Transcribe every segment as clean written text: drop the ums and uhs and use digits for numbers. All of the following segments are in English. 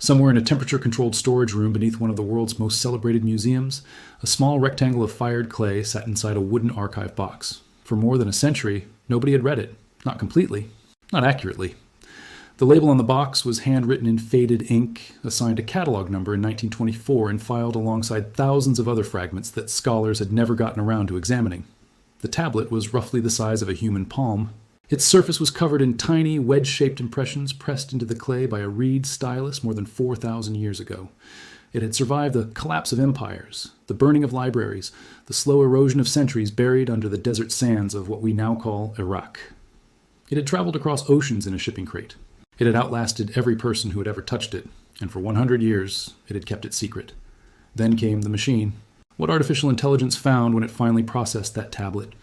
Somewhere in a temperature-controlled storage room beneath one of the world's most celebrated museums, a small rectangle of fired clay sat inside a wooden archive box. For more than a century, nobody had read it. Not completely. Not accurately. The label on the box was handwritten in faded ink, assigned a catalog number in 1924, and filed alongside thousands of other fragments that scholars had never gotten around to examining. The tablet was roughly the size of a human palm. Its surface was covered in tiny, wedge-shaped impressions pressed into the clay by a reed stylus more than 4,000 years ago. It had survived the collapse of empires, the burning of libraries, the slow erosion of centuries buried under the desert sands of what we now call Iraq. It had traveled across oceans in a shipping crate. It had outlasted every person who had ever touched it, and for 100 years, it had kept it secret. Then came the machine. What artificial intelligence found when it finally processed that tablet,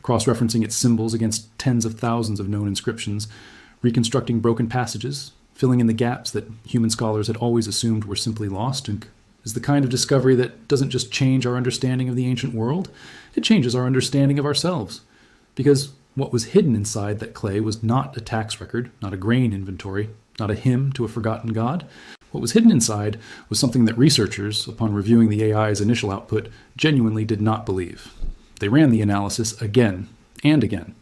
cross-referencing its symbols against tens of thousands of known inscriptions, reconstructing broken passages, filling in the gaps that human scholars had always assumed were simply lost, and is the kind of discovery that doesn't just change our understanding of the ancient world, it changes our understanding of ourselves. Because what was hidden inside that clay was not a tax record, not a grain inventory, not a hymn to a forgotten god. What was hidden inside was something that researchers, upon reviewing the AI's initial output, genuinely did not believe. They ran the analysis again and again.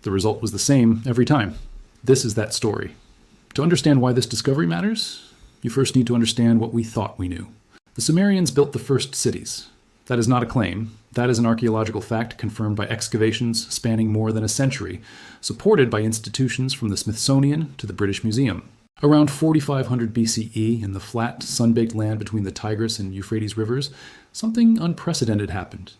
The result was the same every time. This is that story. To understand why this discovery matters, you first need to understand what we thought we knew. The Sumerians built the first cities. That is not a claim. That is an archaeological fact confirmed by excavations spanning more than a century, supported by institutions from the Smithsonian to the British Museum. Around 4500 BCE, in the flat, sun-baked land between the Tigris and Euphrates rivers, something unprecedented happened.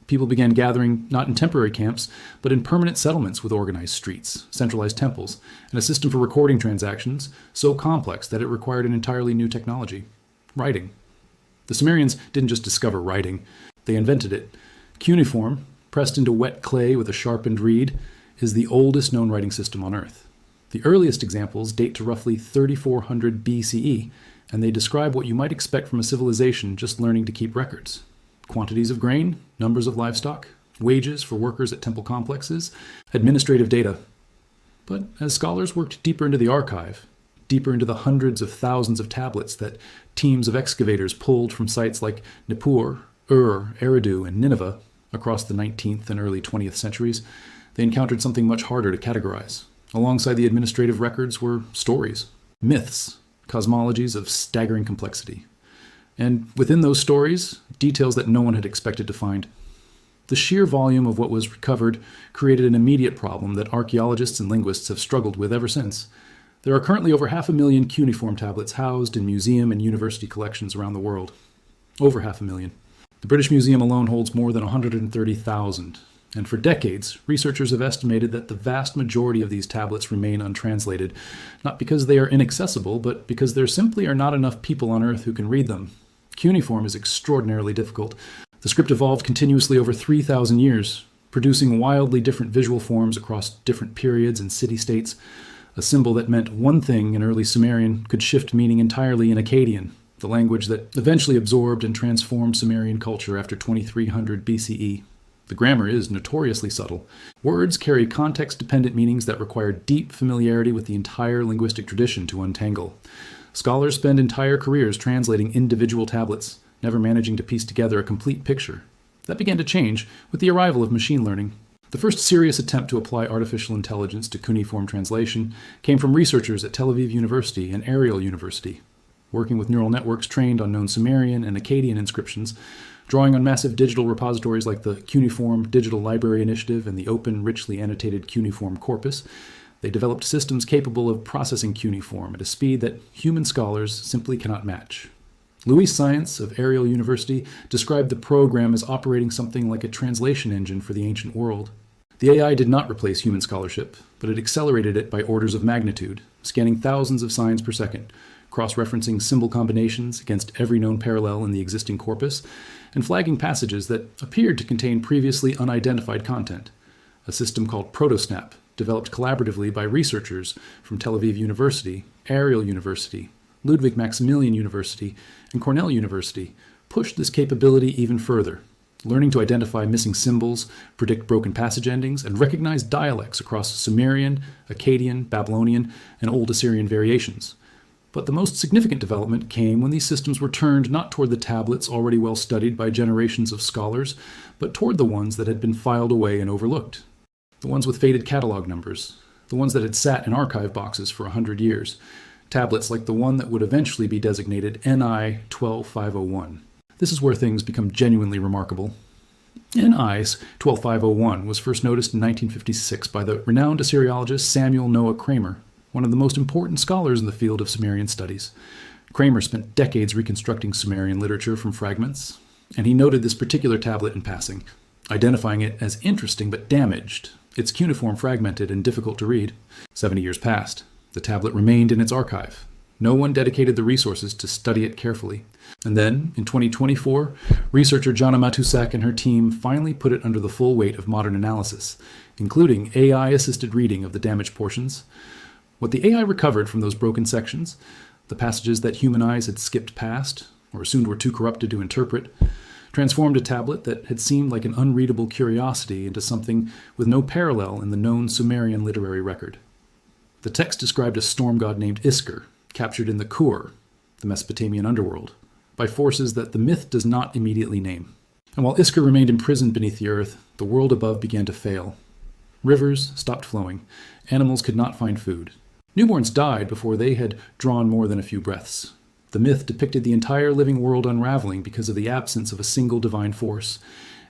People began gathering not in temporary camps, but in permanent settlements with organized streets, centralized temples, and a system for recording transactions so complex that it required an entirely new technology: writing. The Sumerians didn't just discover writing, they invented it. Cuneiform, pressed into wet clay with a sharpened reed, is the oldest known writing system on Earth. The earliest examples date to roughly 3400 BCE, and they describe what you might expect from a civilization just learning to keep records. Quantities of grain, numbers of livestock, wages for workers at temple complexes, administrative data. But as scholars worked deeper into the archive, deeper into the hundreds of thousands of tablets that teams of excavators pulled from sites like Nippur, Eridu, and Nineveh across the 19th and early 20th centuries, they encountered something much harder to categorize. Alongside the administrative records were stories, myths, cosmologies of staggering complexity. And within those stories, details that no one had expected to find. The sheer volume of what was recovered created an immediate problem that archaeologists and linguists have struggled with ever since. There are currently over 500,000 cuneiform tablets housed in museum and university collections around the world. Over 500,000. The British Museum alone holds more than 130,000. And for decades, researchers have estimated that the vast majority of these tablets remain untranslated, not because they are inaccessible, but because there simply are not enough people on Earth who can read them. Cuneiform is extraordinarily difficult. The script evolved continuously over 3,000 years, producing wildly different visual forms across different periods and city-states. A symbol that meant one thing in early Sumerian could shift meaning entirely in Akkadian, the language that eventually absorbed and transformed Sumerian culture after 2300 BCE. The grammar is notoriously subtle. Words carry context-dependent meanings that require deep familiarity with the entire linguistic tradition to untangle. Scholars spend entire careers translating individual tablets, never managing to piece together a complete picture. That began to change with the arrival of machine learning. The first serious attempt to apply artificial intelligence to cuneiform translation came from researchers at Tel Aviv University and Ariel University. Working with neural networks trained on known Sumerian and Akkadian inscriptions, drawing on massive digital repositories like the Cuneiform Digital Library Initiative and the open, richly annotated cuneiform corpus, they developed systems capable of processing cuneiform at a speed that human scholars simply cannot match. Louis Science of Ariel University described the program as operating something like a translation engine for the ancient world. The AI did not replace human scholarship, but it accelerated it by orders of magnitude, scanning thousands of signs per second, cross-referencing symbol combinations against every known parallel in the existing corpus, and flagging passages that appeared to contain previously unidentified content. A system called ProtoSnap, developed collaboratively by researchers from Tel Aviv University, Ariel University, Ludwig Maximilian University, and Cornell University, pushed this capability even further, learning to identify missing symbols, predict broken passage endings, and recognize dialects across Sumerian, Akkadian, Babylonian, and Old Assyrian variations. But the most significant development came when these systems were turned not toward the tablets already well studied by generations of scholars, but toward the ones that had been filed away and overlooked. The ones with faded catalog numbers, the ones that had sat in archive boxes for 100 years, tablets like the one that would eventually be designated NI 12501. This is where things become genuinely remarkable. NI's 12501 was first noticed in 1956 by the renowned Assyriologist Samuel Noah Kramer, one of the most important scholars in the field of Sumerian studies. Kramer spent decades reconstructing Sumerian literature from fragments, and he noted this particular tablet in passing, identifying it as interesting but damaged, its cuneiform fragmented and difficult to read. 70 years passed. The tablet remained in its archive. No one dedicated the resources to study it carefully. And then, in 2024, researcher Jana Matusak and her team finally put it under the full weight of modern analysis, including AI-assisted reading of the damaged portions. What the AI recovered from those broken sections, the passages that human eyes had skipped past, or assumed were too corrupted to interpret, transformed a tablet that had seemed like an unreadable curiosity into something with no parallel in the known Sumerian literary record. The text described a storm god named Iskur, captured in the Kur, the Mesopotamian underworld, by forces that the myth does not immediately name. And while Iskur remained imprisoned beneath the earth, the world above began to fail. Rivers stopped flowing. Animals could not find food. Newborns died before they had drawn more than a few breaths. The myth depicted the entire living world unraveling because of the absence of a single divine force.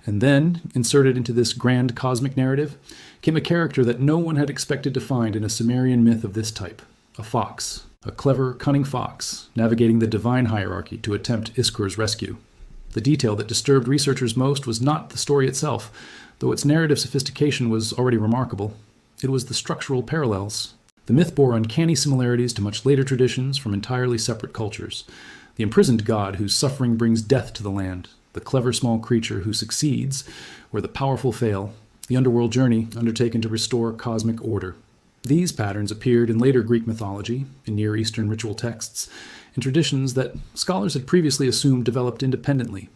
And then, inserted into this grand cosmic narrative, came a character that no one had expected to find in a Sumerian myth of this type, a fox, a clever, cunning fox, navigating the divine hierarchy to attempt Iskur's rescue. The detail that disturbed researchers most was not the story itself, though its narrative sophistication was already remarkable. It was the structural parallels. The myth bore uncanny similarities to much later traditions from entirely separate cultures. The imprisoned god whose suffering brings death to the land, the clever small creature who succeeds where the powerful fail, the underworld journey undertaken to restore cosmic order. These patterns appeared in later Greek mythology, in Near Eastern ritual texts, in traditions that scholars had previously assumed developed independently.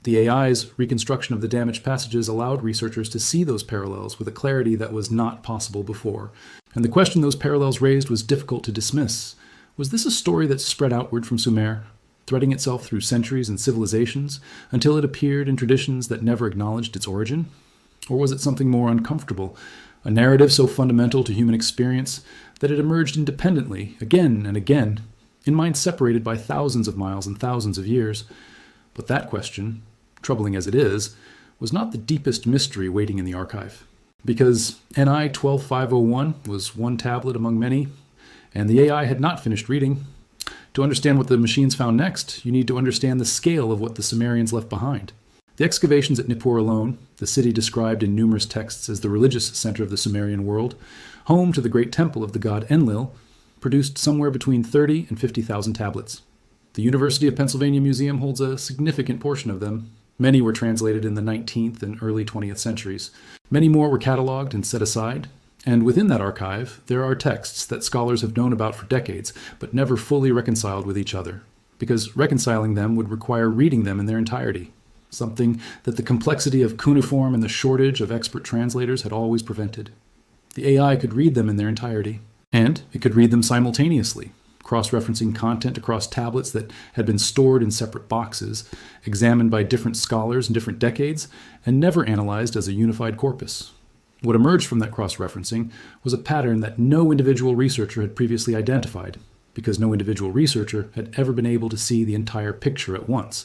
The AI's reconstruction of the damaged passages allowed researchers to see those parallels with a clarity that was not possible before. And the question those parallels raised was difficult to dismiss. Was this a story that spread outward from Sumer, threading itself through centuries and civilizations until it appeared in traditions that never acknowledged its origin? Or was it something more uncomfortable, a narrative so fundamental to human experience that it emerged independently, again and again, in minds separated by thousands of miles and thousands of years? But that question, troubling as it is, was not the deepest mystery waiting in the archive. Because NI 12501 was one tablet among many, and the AI had not finished reading. To understand what the machines found next, you need to understand the scale of what the Sumerians left behind. The excavations at Nippur alone, the city described in numerous texts as the religious center of the Sumerian world, home to the great temple of the god Enlil, produced somewhere between 30 and 50,000 tablets. The University of Pennsylvania Museum holds a significant portion of them. Many were translated in the 19th and early 20th centuries. Many more were cataloged and set aside. And within that archive, there are texts that scholars have known about for decades, but never fully reconciled with each other, because reconciling them would require reading them in their entirety, something that the complexity of cuneiform and the shortage of expert translators had always prevented. The AI could read them in their entirety, and it could read them simultaneously, cross-referencing content across tablets that had been stored in separate boxes, examined by different scholars in different decades, and never analyzed as a unified corpus. What emerged from that cross-referencing was a pattern that no individual researcher had previously identified, because no individual researcher had ever been able to see the entire picture at once.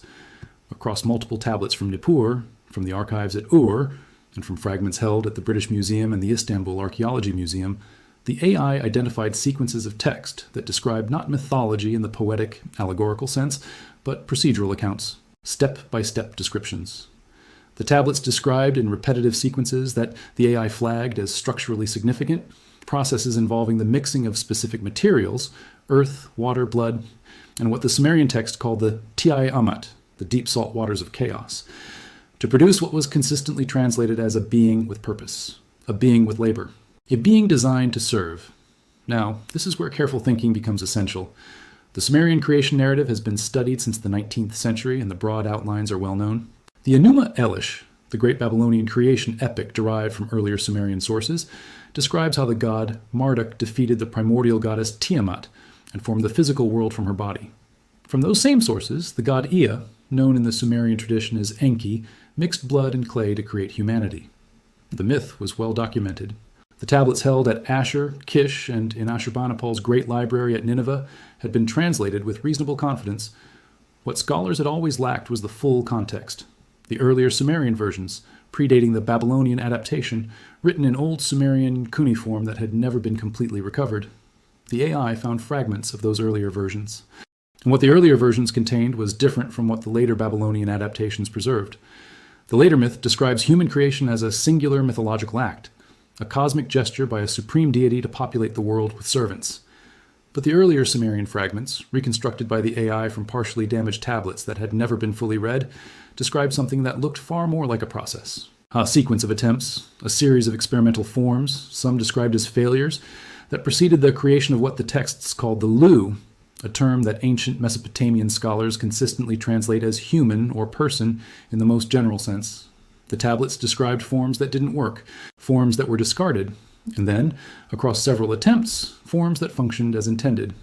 Across multiple tablets from Nippur, from the archives at Ur, and from fragments held at the British Museum and the Istanbul Archaeology Museum, the AI identified sequences of text that described not mythology in the poetic, allegorical sense, but procedural accounts, step-by-step descriptions. The tablets described in repetitive sequences that the AI flagged as structurally significant, processes involving the mixing of specific materials, earth, water, blood, and what the Sumerian text called the Tiai Amat, the deep salt waters of chaos, to produce what was consistently translated as a being with purpose, a being with labor, a being designed to serve. Now, this is where careful thinking becomes essential. The Sumerian creation narrative has been studied since the 19th century, and the broad outlines are well known. The Enuma Elish, the great Babylonian creation epic derived from earlier Sumerian sources, describes how the god Marduk defeated the primordial goddess Tiamat and formed the physical world from her body. From those same sources, the god Ea, known in the Sumerian tradition as Enki, mixed blood and clay to create humanity. The myth was well documented. The tablets held at Ashur, Kish, and in Ashurbanipal's great library at Nineveh had been translated with reasonable confidence. What scholars had always lacked was the full context. The earlier Sumerian versions, predating the Babylonian adaptation, written in old Sumerian cuneiform that had never been completely recovered. The AI found fragments of those earlier versions. And what the earlier versions contained was different from what the later Babylonian adaptations preserved. The later myth describes human creation as a singular mythological act, a cosmic gesture by a supreme deity to populate the world with servants. But the earlier Sumerian fragments, reconstructed by the AI from partially damaged tablets that had never been fully read, described something that looked far more like a process. A sequence of attempts, a series of experimental forms, some described as failures, that preceded the creation of what the texts called the Lu, a term that ancient Mesopotamian scholars consistently translate as human or person in the most general sense. The tablets described forms that didn't work, forms that were discarded, and then, across several attempts, forms that functioned as intended.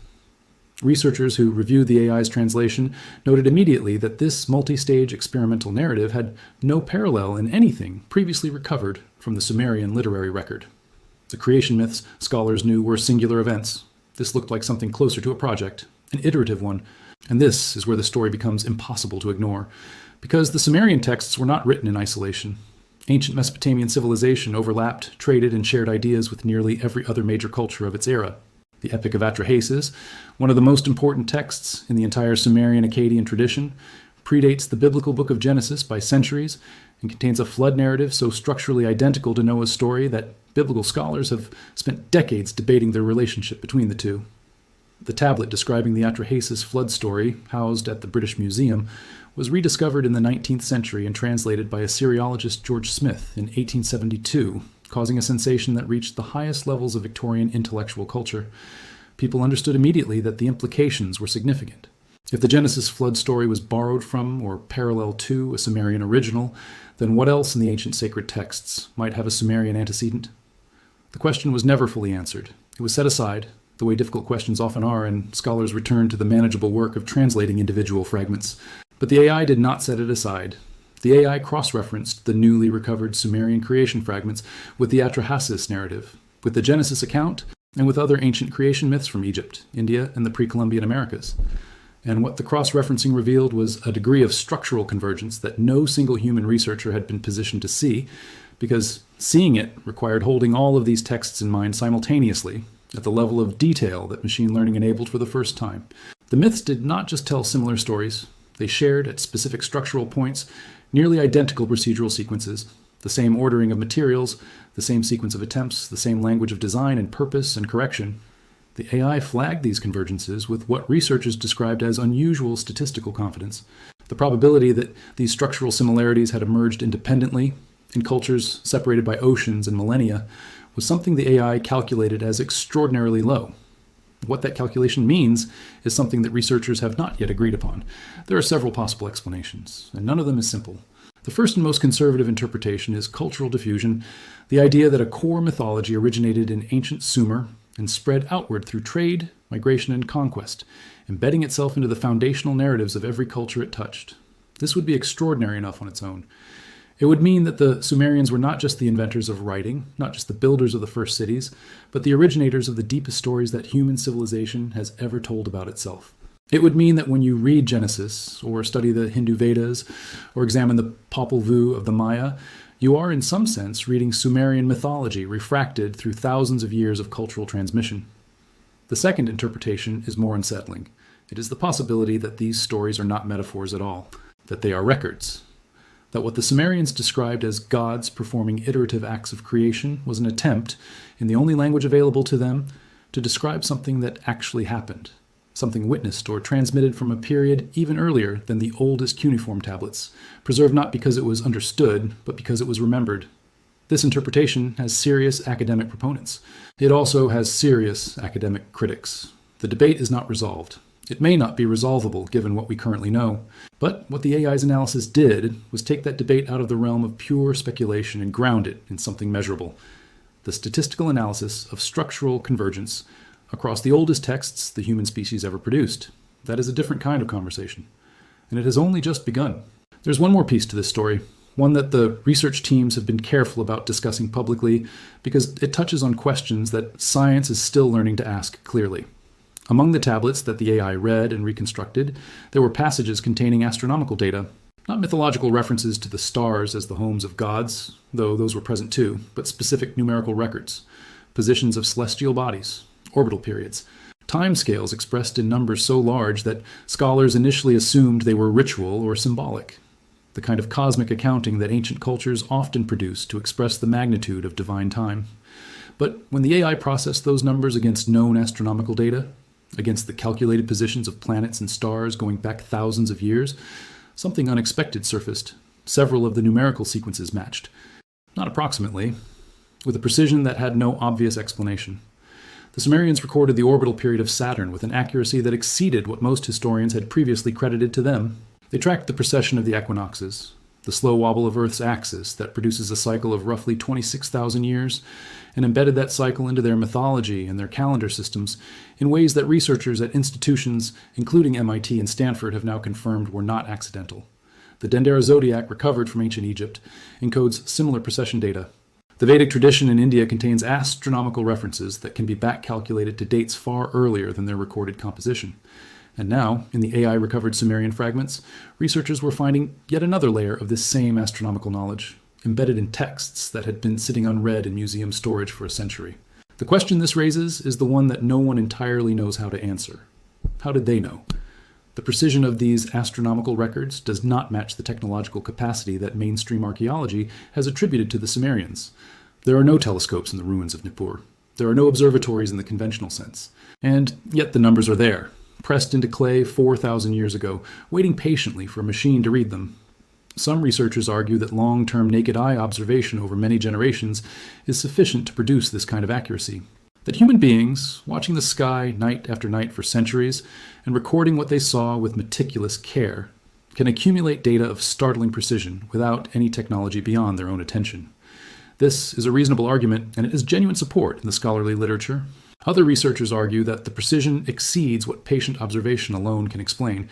Researchers who reviewed the AI's translation noted immediately that this multi-stage experimental narrative had no parallel in anything previously recovered from the Sumerian literary record. The creation myths scholars knew were singular events. This looked like something closer to a project, an iterative one, and this is where the story becomes impossible to ignore, because the Sumerian texts were not written in isolation. Ancient Mesopotamian civilization overlapped, traded, and shared ideas with nearly every other major culture of its era. The Epic of Atrahasis, one of the most important texts in the entire Sumerian Akkadian tradition, predates the biblical book of Genesis by centuries and contains a flood narrative so structurally identical to Noah's story that biblical scholars have spent decades debating their relationship between the two. The tablet describing the Atrahasis flood story, housed at the British Museum, was rediscovered in the 19th century and translated by Assyriologist George Smith in 1872, causing a sensation that reached the highest levels of Victorian intellectual culture. People understood immediately that the implications were significant. If the Genesis flood story was borrowed from or parallel to a Sumerian original, then what else in the ancient sacred texts might have a Sumerian antecedent? The question was never fully answered. It was set aside, the way difficult questions often are, and scholars returned to the manageable work of translating individual fragments. But the AI did not set it aside. The AI cross-referenced the newly recovered Sumerian creation fragments with the Atrahasis narrative, with the Genesis account, and with other ancient creation myths from Egypt, India, and the pre-Columbian Americas. And what the cross-referencing revealed was a degree of structural convergence that no single human researcher had been positioned to see, because seeing it required holding all of these texts in mind simultaneously, at the level of detail that machine learning enabled for the first time. The myths did not just tell similar stories. They shared, at specific structural points, nearly identical procedural sequences, the same ordering of materials, the same sequence of attempts, the same language of design and purpose and correction. The AI flagged these convergences with what researchers described as unusual statistical confidence. The probability that these structural similarities had emerged independently, in cultures separated by oceans and millennia, was something the AI calculated as extraordinarily low. What that calculation means is something that researchers have not yet agreed upon. There are several possible explanations, and none of them is simple. The first and most conservative interpretation is cultural diffusion, the idea that a core mythology originated in ancient Sumer and spread outward through trade, migration, and conquest, embedding itself into the foundational narratives of every culture it touched. This would be extraordinary enough on its own. It would mean that the Sumerians were not just the inventors of writing, not just the builders of the first cities, but the originators of the deepest stories that human civilization has ever told about itself. It would mean that when you read Genesis, or study the Hindu Vedas, or examine the Popol Vuh of the Maya, you are in some sense reading Sumerian mythology refracted through thousands of years of cultural transmission. The second interpretation is more unsettling. It is the possibility that these stories are not metaphors at all, that they are records. That what the Sumerians described as gods performing iterative acts of creation was an attempt, in the only language available to them, to describe something that actually happened, something witnessed or transmitted from a period even earlier than the oldest cuneiform tablets, preserved not because it was understood, but because it was remembered. This interpretation has serious academic proponents. It also has serious academic critics. The debate is not resolved. It may not be resolvable given what we currently know. But what the AI's analysis did was take that debate out of the realm of pure speculation and ground it in something measurable. The statistical analysis of structural convergence across the oldest texts the human species ever produced. That is a different kind of conversation. And it has only just begun. There's one more piece to this story, one that the research teams have been careful about discussing publicly because it touches on questions that science is still learning to ask clearly. Among the tablets that the AI read and reconstructed, there were passages containing astronomical data, not mythological references to the stars as the homes of gods, though those were present too, but specific numerical records, positions of celestial bodies, orbital periods, timescales expressed in numbers so large that scholars initially assumed they were ritual or symbolic, the kind of cosmic accounting that ancient cultures often produce to express the magnitude of divine time. But when the AI processed those numbers against known astronomical data, against the calculated positions of planets and stars going back thousands of years, something unexpected surfaced. Several of the numerical sequences matched. Not approximately, with a precision that had no obvious explanation. The Sumerians recorded the orbital period of Saturn with an accuracy that exceeded what most historians had previously credited to them. They tracked the precession of the equinoxes, the slow wobble of Earth's axis that produces a cycle of roughly 26,000 years, and embedded that cycle into their mythology and their calendar systems in ways that researchers at institutions, including MIT and Stanford, have now confirmed were not accidental. The Dendera zodiac recovered from ancient Egypt encodes similar precession data. The Vedic tradition in India contains astronomical references that can be back-calculated to dates far earlier than their recorded composition. And now, in the AI-recovered Sumerian fragments, researchers were finding yet another layer of this same astronomical knowledge, embedded in texts that had been sitting unread in museum storage for a century. The question this raises is the one that no one entirely knows how to answer. How did they know? The precision of these astronomical records does not match the technological capacity that mainstream archaeology has attributed to the Sumerians. There are no telescopes in the ruins of Nippur. There are no observatories in the conventional sense. And yet the numbers are there, pressed into clay 4,000 years ago, waiting patiently for a machine to read them. Some researchers argue that long-term naked eye observation over many generations is sufficient to produce this kind of accuracy. That human beings, watching the sky night after night for centuries and recording what they saw with meticulous care, can accumulate data of startling precision without any technology beyond their own attention. This is a reasonable argument, and it has genuine support in the scholarly literature. Other researchers argue that the precision exceeds what patient observation alone can explain,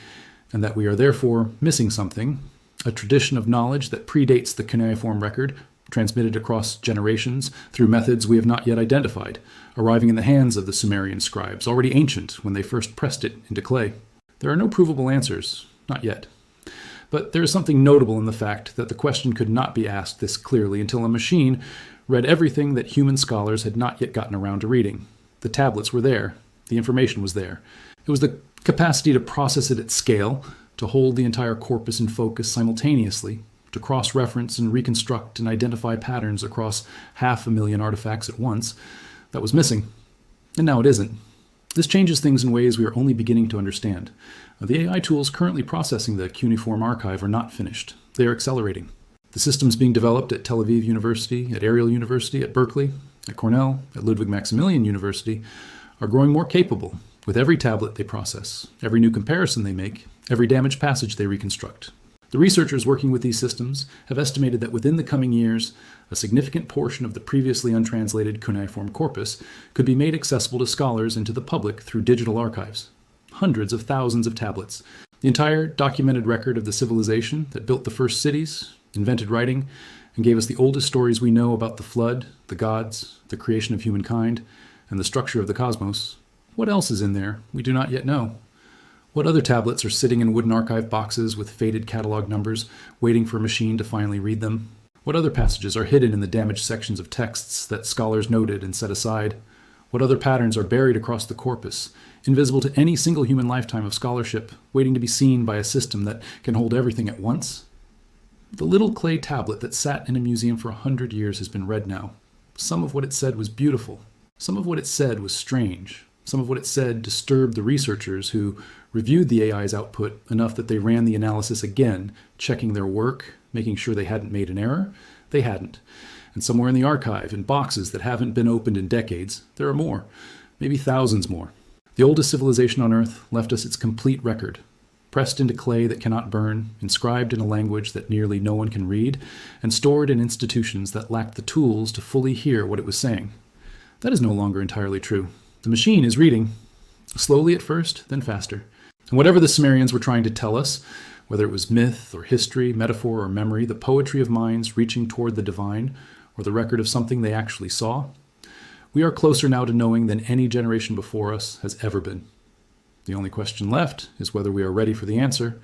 and that we are therefore missing something, a tradition of knowledge that predates the cuneiform record, transmitted across generations through methods we have not yet identified, arriving in the hands of the Sumerian scribes, already ancient when they first pressed it into clay. There are no provable answers, not yet. But there is something notable in the fact that the question could not be asked this clearly until a machine read everything that human scholars had not yet gotten around to reading. The tablets were there. The information was there. It was the capacity to process it at scale, to hold the entire corpus in focus simultaneously, to cross-reference and reconstruct and identify patterns across 500,000 artifacts at once, that was missing. And now it isn't. This changes things in ways we are only beginning to understand. The AI tools currently processing the cuneiform archive are not finished. They are accelerating. The systems being developed at Tel Aviv University, at Ariel University, at Berkeley, at Cornell, at Ludwig Maximilian University are growing more capable with every tablet they process, every new comparison they make, every damaged passage they reconstruct. The researchers working with these systems have estimated that within the coming years, a significant portion of the previously untranslated cuneiform corpus could be made accessible to scholars and to the public through digital archives. Hundreds of thousands of tablets. The entire documented record of the civilization that built the first cities, invented writing, and gave us the oldest stories we know about the flood, the gods, the creation of humankind, and the structure of the cosmos. What else is in there we do not yet know? What other tablets are sitting in wooden archive boxes with faded catalog numbers, waiting for a machine to finally read them? What other passages are hidden in the damaged sections of texts that scholars noted and set aside? What other patterns are buried across the corpus, invisible to any single human lifetime of scholarship, waiting to be seen by a system that can hold everything at once? The little clay tablet that sat in a museum for 100 years has been read now. Some of what it said was beautiful. Some of what it said was strange. Some of what it said disturbed the researchers who reviewed the AI's output enough that they ran the analysis again, checking their work, making sure they hadn't made an error. They hadn't. And somewhere in the archive, in boxes that haven't been opened in decades, there are more, maybe thousands more. The oldest civilization on Earth left us its complete record, pressed into clay that cannot burn, inscribed in a language that nearly no one can read, and stored in institutions that lacked the tools to fully hear what it was saying. That is no longer entirely true. The machine is reading, slowly at first, then faster. And whatever the Sumerians were trying to tell us, whether it was myth or history, metaphor or memory, the poetry of minds reaching toward the divine, or the record of something they actually saw, we are closer now to knowing than any generation before us has ever been. The only question left is whether we are ready for the answer,